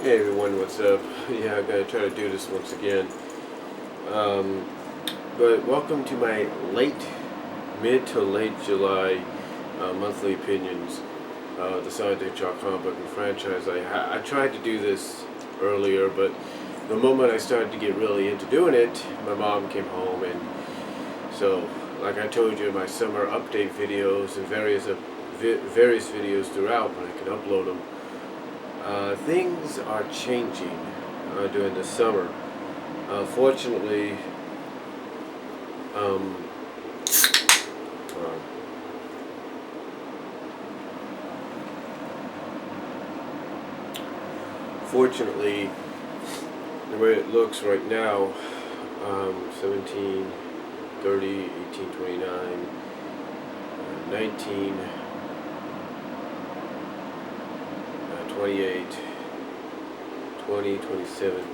Hey everyone, what's up? Yeah, I'm gonna try to do this once again. Um, but welcome to my mid to late July monthly opinions. The Hedgehog comic book and franchise. I tried to do this earlier, but the moment I started to get really into doing it, my mom came home, and so like I told you in my summer update videos and various videos throughout when I can upload them. Things are changing during the summer. Fortunately, um, uh, fortunately, the way it looks right now, 17, 30, 18, 29, 19, 28, 20, 27.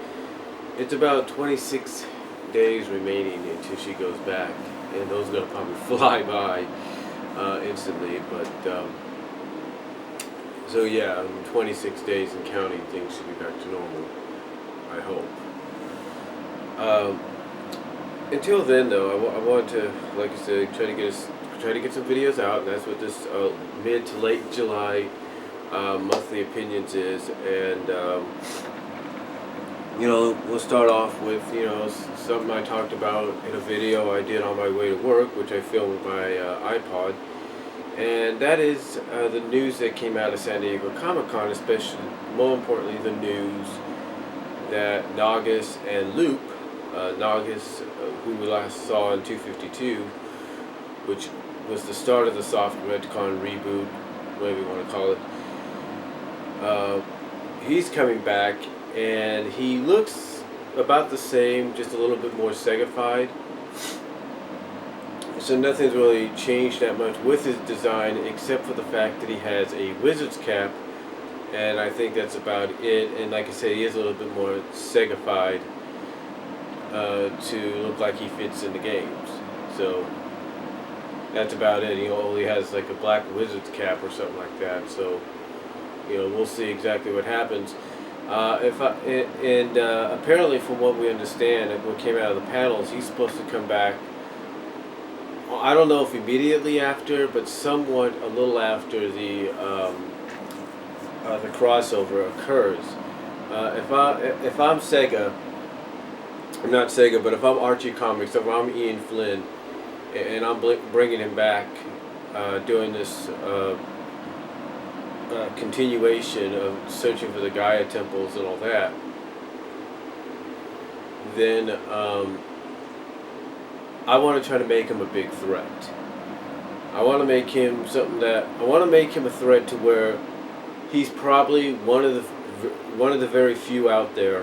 It's about 26 days remaining until she goes back, and those are going to probably fly by instantly. But so yeah, in 26 days and counting, things should be back to normal, I hope. Until then, though, I want to, like I said, try to get some videos out, and that's what this mid to late July monthly opinions is. And we'll start off with something I talked about in a video I did on my way to work, which I filmed with my iPod, and that is the news that came out of San Diego Comic-Con, especially, more importantly, the news that Naugus and Loop, Naugus, who we last saw in 252, which was the start of the soft retcon reboot, whatever you want to call it. He's coming back, and he looks about the same, just a little bit more Sega-fied. So nothing's really changed that much with his design, except for the fact that he has a wizard's cap, and I think that's about it. And like I said, he is a little bit more Sega-fied to look like he fits in the games. So that's about it. He only has like a black wizard's cap or something like that. So we'll see exactly what happens. Apparently, from what we understand and what came out of the panels, he's supposed to come back. I don't know if immediately after, but somewhat a little after the crossover occurs. If I'm Sega, I'm not Sega, but if I'm Archie Comics, if I'm Ian Flynn, and I'm bringing him back, doing this continuation of searching for the Gaia temples and all that, then I want to try to make him a big threat. I want to make him a threat to where he's probably one of the very few out there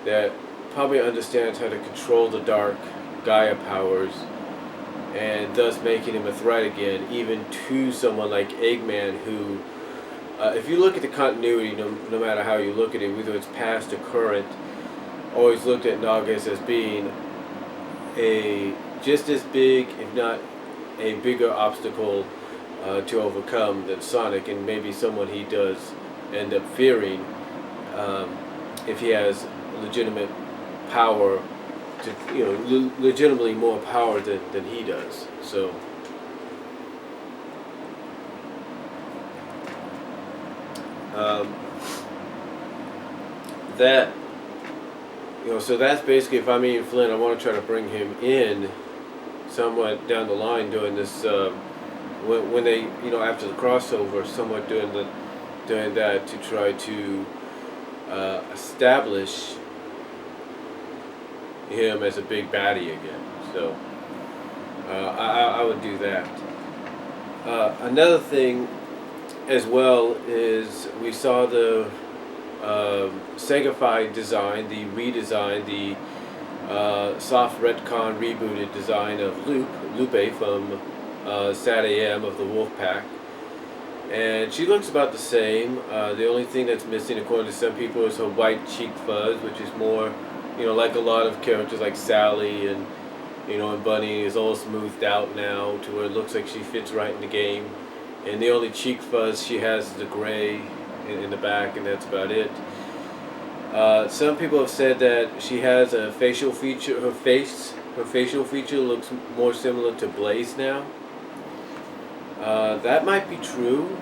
that probably understands how to control the dark Gaia powers, and thus making him a threat again, even to someone like Eggman, who, if you look at the continuity, no matter how you look at it, whether it's past or current, always looked at Naugus as being a just as big, if not a bigger obstacle to overcome than Sonic, and maybe someone he does end up fearing if he has legitimate power to, legitimately more power than he does. So so that's basically, if I'm Ian Flynn, I want to try to bring him in somewhat down the line, doing this when they, after the crossover, somewhat doing that to try to establish him as a big baddie again. So I would do that. Another thing as well is we saw the Sega-fied design, the redesign, the soft retcon rebooted design of Lupe from Sad AM of the Wolfpack. And she looks about the same. The only thing that's missing, according to some people, is her white cheek fuzz, which is more, like a lot of characters like Sally and Bunny, is all smoothed out now to where it looks like she fits right in the game. And the only cheek fuzz she has is the gray in the back, and that's about it. Some people have said that she has a facial feature. Her facial feature looks more similar to Blaze now. That might be true,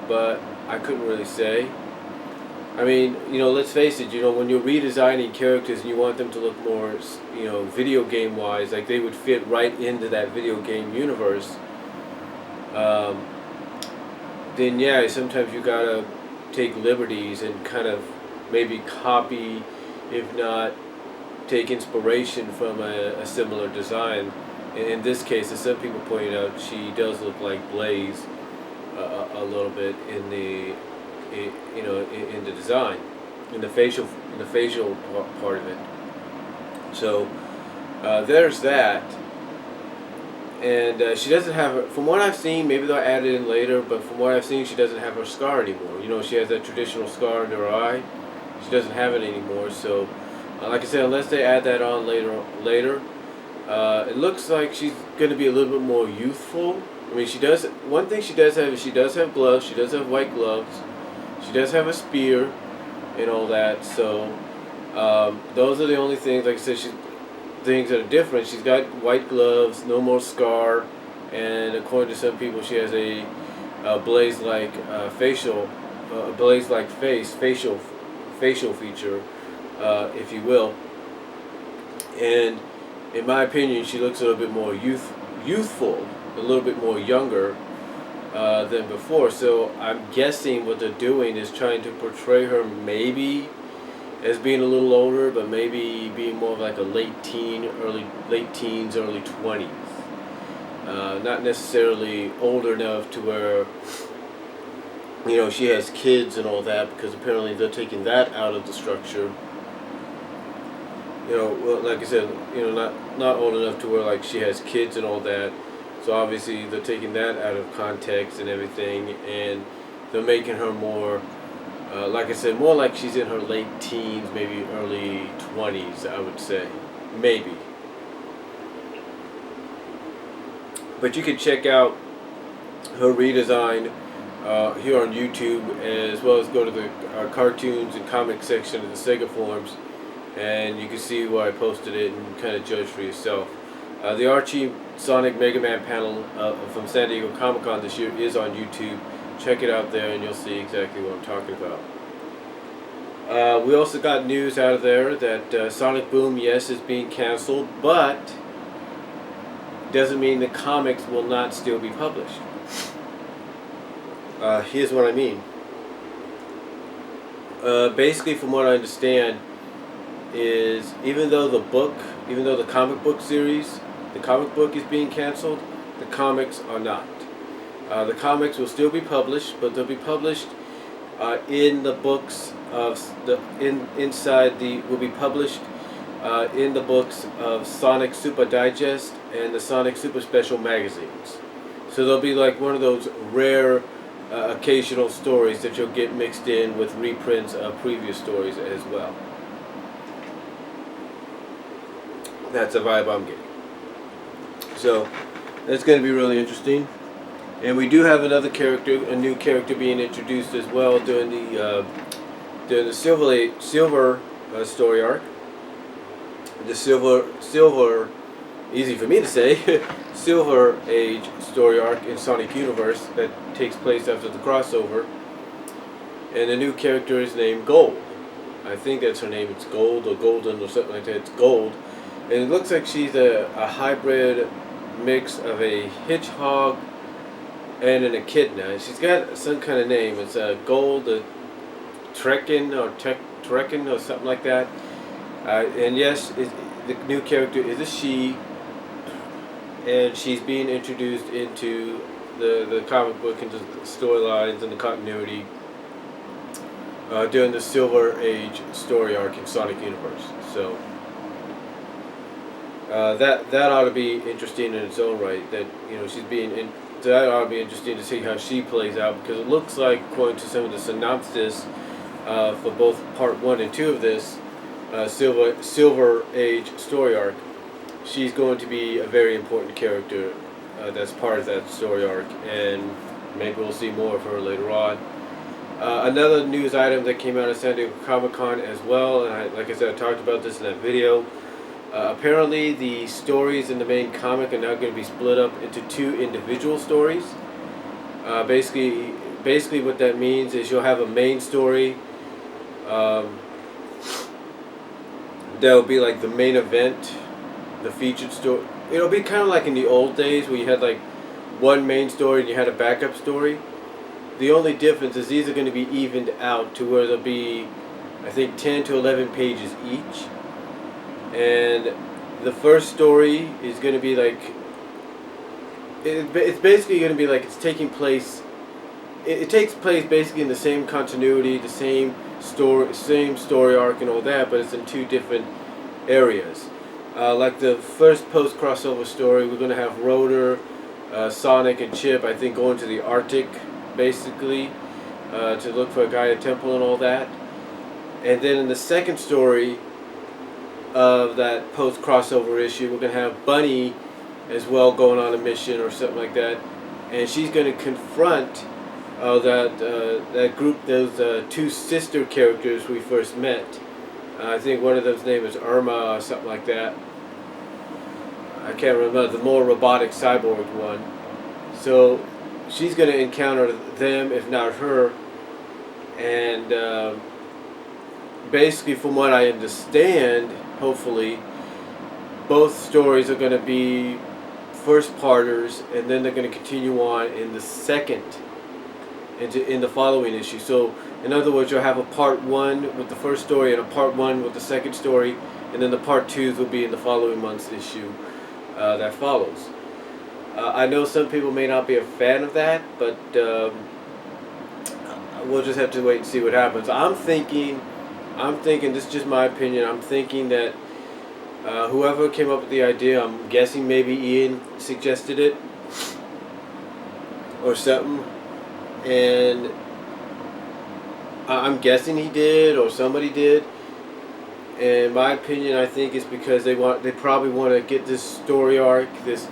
but I couldn't really say. I mean, let's face it. When you're redesigning characters and you want them to look more, video game wise, like they would fit right into that video game universe. Um, then yeah, sometimes you gotta take liberties and kind of maybe copy, if not take inspiration from a similar design. In this case, as some people pointed out, she does look like Blaze a little bit in the in the design, in the facial part of it. So there's that. And she doesn't have, from what I've seen, maybe they'll add it in later, but from what I've seen, she doesn't have her scar anymore. She has that traditional scar under her eye. She doesn't have it anymore. So, like I said, unless they add that on later, it looks like she's going to be a little bit more youthful. I mean, she does. One thing she does have is she does have gloves. She does have white gloves. She does have a spear, and all that. So, those are the only things. Like I said, things that are different. She's got white gloves, no more scar, and according to some people, she has a Blaze-like Blaze-like facial feature, if you will. And in my opinion, she looks a little bit more youthful, a little bit more younger than before. So I'm guessing what they're doing is trying to portray her maybe as being a little older, but maybe being more of like a late teens, early 20s. Not necessarily older enough to where she has kids and all that, because apparently they're taking that out of the structure. Well, like I said, not old enough to where like she has kids and all that. So obviously they're taking that out of context and everything, and they're making her more, like I said, more like she's in her late teens, maybe early 20s, I would say, maybe. But you can check out her redesign here on YouTube, as well as go to the cartoons and comic section of the Sega forums, and you can see where I posted it and kind of judge for yourself. The Archie Sonic Mega Man panel from San Diego Comic Con this year is on YouTube. Check it out there and you'll see exactly what I'm talking about. We also got news out of there that Sonic Boom, yes, is being canceled, but doesn't mean the comics will not still be published. Here's what I mean. Basically, from what I understand, is even though the comic book series, the comic book is being canceled, the comics are not. The comics will still be published, but they'll be published in the books of will be published in the books of Sonic Super Digest and the Sonic Super Special magazines. So they'll be like one of those rare occasional stories that you'll get mixed in with reprints of previous stories as well. That's the vibe I'm getting. So that's going to be really interesting. And we do have another character, a new character being introduced as well during the Silver story arc. The Silver, easy for me to say, Silver Age story arc in Sonic Universe that takes place after the crossover. And the new character is named Gold. I think that's her name. It's Gold or Golden or something like that. It's Gold. And it looks like she's a hybrid mix of a Hedgehog and an Echidna. She's got some kind of name. It's Gold Trekken or something like that. And yes, the new character is a she, and she's being introduced into the comic book, into the storylines and the continuity during the Silver Age story arc in Sonic Universe. So that ought to be interesting in its own right. That she's being in. That ought to be interesting to see how she plays out, because it looks like, according to some of the synopsis for both Part 1 and 2 of this Silver Age story arc, she's going to be a very important character that's part of that story arc, and maybe we'll see more of her later on. Another news item that came out of San Diego Comic-Con as well, and like I said, I talked about this in that video. Apparently, the stories in the main comic are now going to be split up into 2 individual stories. Basically, what that means is you'll have a main story that'll be like the main event, the featured story. It'll be kind of like in the old days where you had like one main story and you had a backup story. The only difference is these are going to be evened out to where there'll be, I think, 10 to 11 pages each. And the first story is going to be like, it's basically going to be like it's taking place, it takes place basically in the same continuity, the same story arc and all that, but it's in 2 different areas. Like the first post-crossover story, we're going to have Rotor, Sonic, and Chip, I think, going to the Arctic, basically, to look for a Gaia Temple and all that. And then in the second story of that post-crossover issue, we're going to have Bunny as well going on a mission or something like that. And she's going to confront that group, those 2 sister characters we first met. I think one of them's name is Irma or something like that. I can't remember, the more robotic cyborg one. So she's going to encounter them, if not her. And basically, from what I understand, hopefully, both stories are going to be first parters, and then they're going to continue on in the second, in the following issue. So, in other words, you'll have a part 1 with the first story and a part 1 with the second story, and then the part 2s will be in the following month's issue that follows. I know some people may not be a fan of that, but we'll just have to wait and see what happens. I'm thinking, this is just my opinion, I'm thinking that whoever came up with the idea, I'm guessing maybe Ian suggested it or something, and I'm guessing he did or somebody did. And my opinion, I think, is because they probably want to get this story arc, this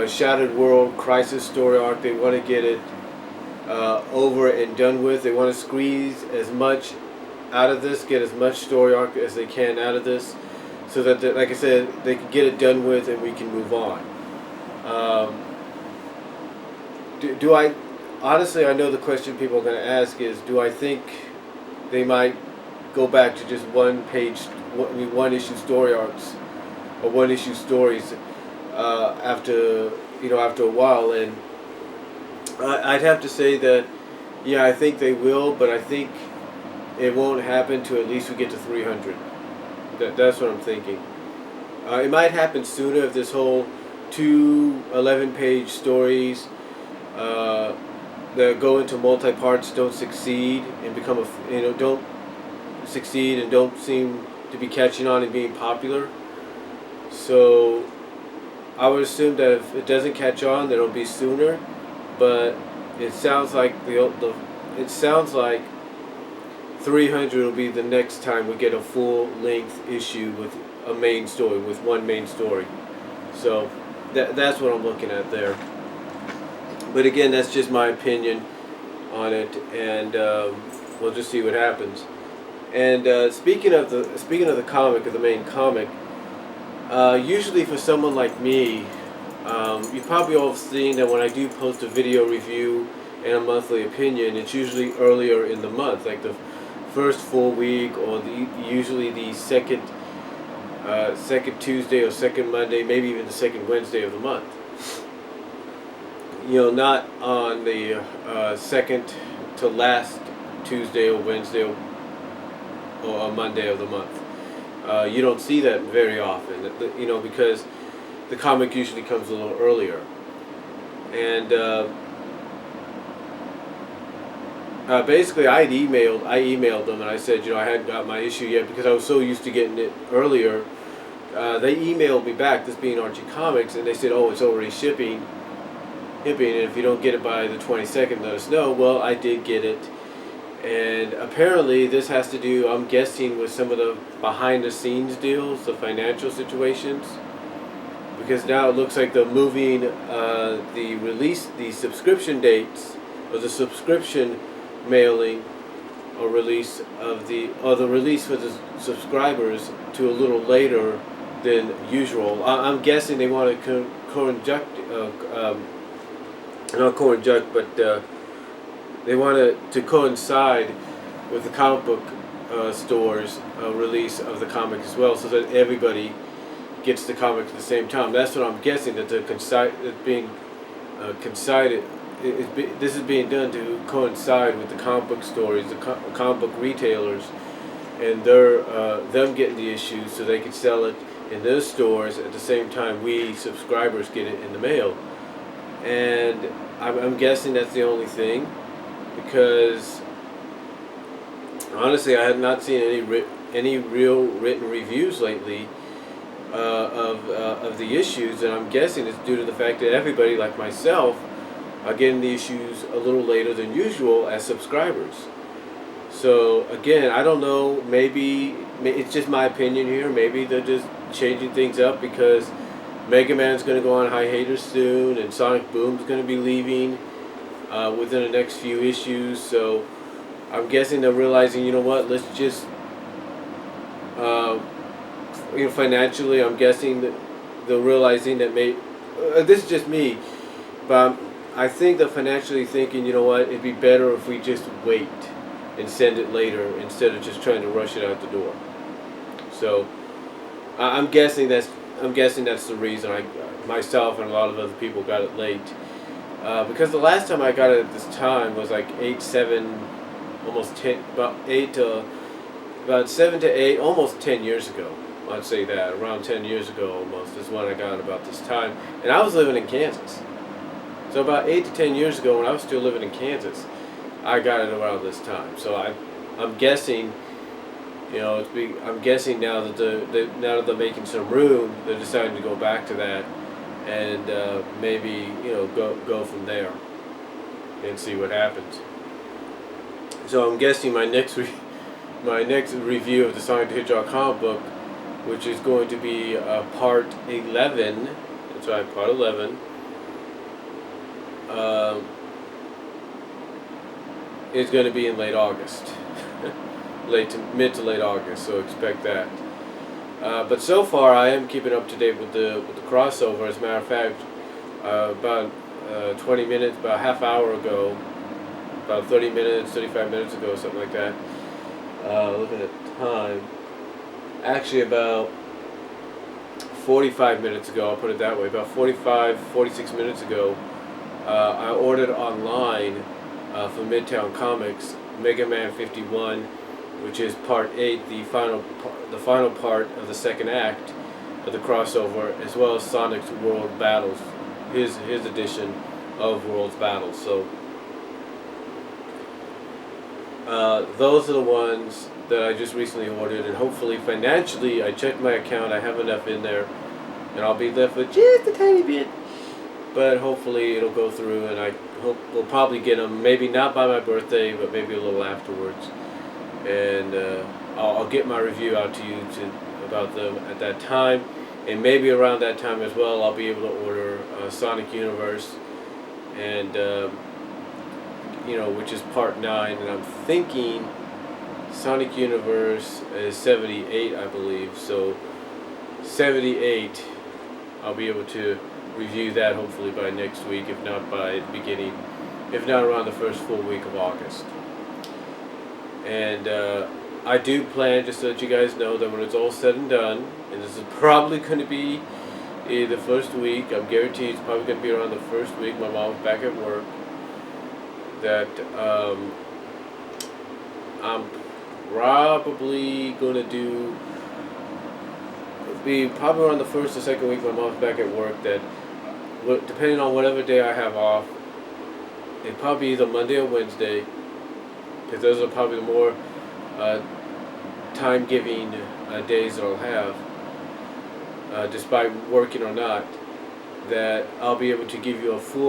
Shattered World Crisis story arc, they want to get it over and done with. They want to squeeze as much out of this, get as much story arc as they can out of this, so that, like I said, they can get it done with and we can move on. Do I, honestly, I know the question people are going to ask is, do I think they might go back to just one issue story arcs or 1 issue stories after a while? And I'd have to say that, yeah, I think they will, but I think it won't happen to at least we get to 300. That's what I'm thinking. It might happen sooner if this whole 2 11-page stories that go into multi-parts don't succeed and become don't succeed and don't seem to be catching on and being popular. So I would assume that if it doesn't catch on, that it'll be sooner. But it sounds like 300 will be the next time we get a full-length issue with a main story, with one main story. So that's what I'm looking at there. But again, that's just my opinion on it, and we'll just see what happens. And speaking of the comic, of the main comic, usually for someone like me, you probably all have seen that when I do post a video review and a monthly opinion, it's usually earlier in the month, like the first full week, or usually the second Tuesday or second Monday, maybe even the second Wednesday of the month. Not on the second to last Tuesday or Wednesday or Monday of the month. You don't see that very often, because the comic usually comes a little earlier. And basically, I emailed them and I said, I hadn't got my issue yet because I was so used to getting it earlier. They emailed me back, this being Archie Comics, and they said, oh, it's already shipping, and if you don't get it by the 22nd, let us know. Well, I did get it. And apparently this has to do, I'm guessing, with some of the behind-the-scenes deals, the financial situations. Because now it looks like they're moving the subscription dates, or the subscription mailing or release of the release for the subscribers to a little later than usual. I'm guessing they want to conjunct, not conjunct, but they want to coincide with the comic book stores release of the comic as well, so that everybody gets the comic at the same time. That's what I'm guessing, that it's being coincided. This is being done to coincide with the comic book stores, the comic book retailers, and them getting the issues so they can sell it in their stores at the same time we subscribers get it in the mail. And I'm guessing that's the only thing, because honestly I have not seen any real written reviews lately of the issues, and I'm guessing it's due to the fact that everybody, like myself, are getting the issues a little later than usual as subscribers. So again, I don't know, maybe it's just my opinion here, maybe they're just changing things up because Mega Man's going to go on hiatus soon, and Sonic Boom's going to be leaving within the next few issues. So I'm guessing they're realizing, you know what, let's just financially, I'm guessing that they're realizing that this is just me, but I think they're financially thinking, you know what, it'd be better if we just wait and send it later instead of just trying to rush it out the door. So I'm guessing that's the reason myself and a lot of other people got it late, because the last time I got it at this time was like 8, 7, almost 10, about 7 to 8, almost 10 years ago. I'd say that around 10 years ago almost is when I got it, about this time, and I was living in Kansas. So about 8 to 10 years ago, when I was still living in Kansas, I got it around this time. So I'm guessing, I'm guessing now that they're making some room, they're deciding to go back to that, and maybe go from there and see what happens. So I'm guessing my next review of the Sonic the Hedgehog comic book, which is going to be part 11. That's right, part 11. Is going to be in late August, mid to late August. So expect that. But so far, I am keeping up to date with the crossover. As a matter of fact, about 20 minutes, about a half hour ago, about 30 minutes, 35 minutes ago, something like that. Looking at the time. Actually, about 45 minutes ago, I'll put it that way, about 46 minutes ago, I ordered online from Midtown Comics Mega Man 51, which is part 8, the final part of the second act of the crossover, as well as Sonic's World Battles, his edition of World's Battles. So those are the ones that I just recently ordered, and hopefully financially, I checked my account, I have enough in there, and I'll be left with just a tiny bit, but hopefully it'll go through, and I hope we'll probably get them, maybe not by my birthday, but maybe a little afterwards, and I'll get my review out to you about them at that time, and maybe around that time as well, I'll be able to order Sonic Universe, and which is part 9, and I'm thinking Sonic Universe is 78, I believe. So 78, I'll be able to review that hopefully by next week, if not by the beginning, if not around the first full week of August. And I do plan, just so that you guys know, that when it's all said and done, and this is probably going to be the first week, I'm guaranteed it's probably going to be around the first week my mom's back at work, that I'm probably going to be probably around the first or second week my mom's back at work, that depending on whatever day I have off, it'll probably be either Monday or Wednesday, because those are probably the more time-giving days that I'll have, despite working or not, that I'll be able to give you a full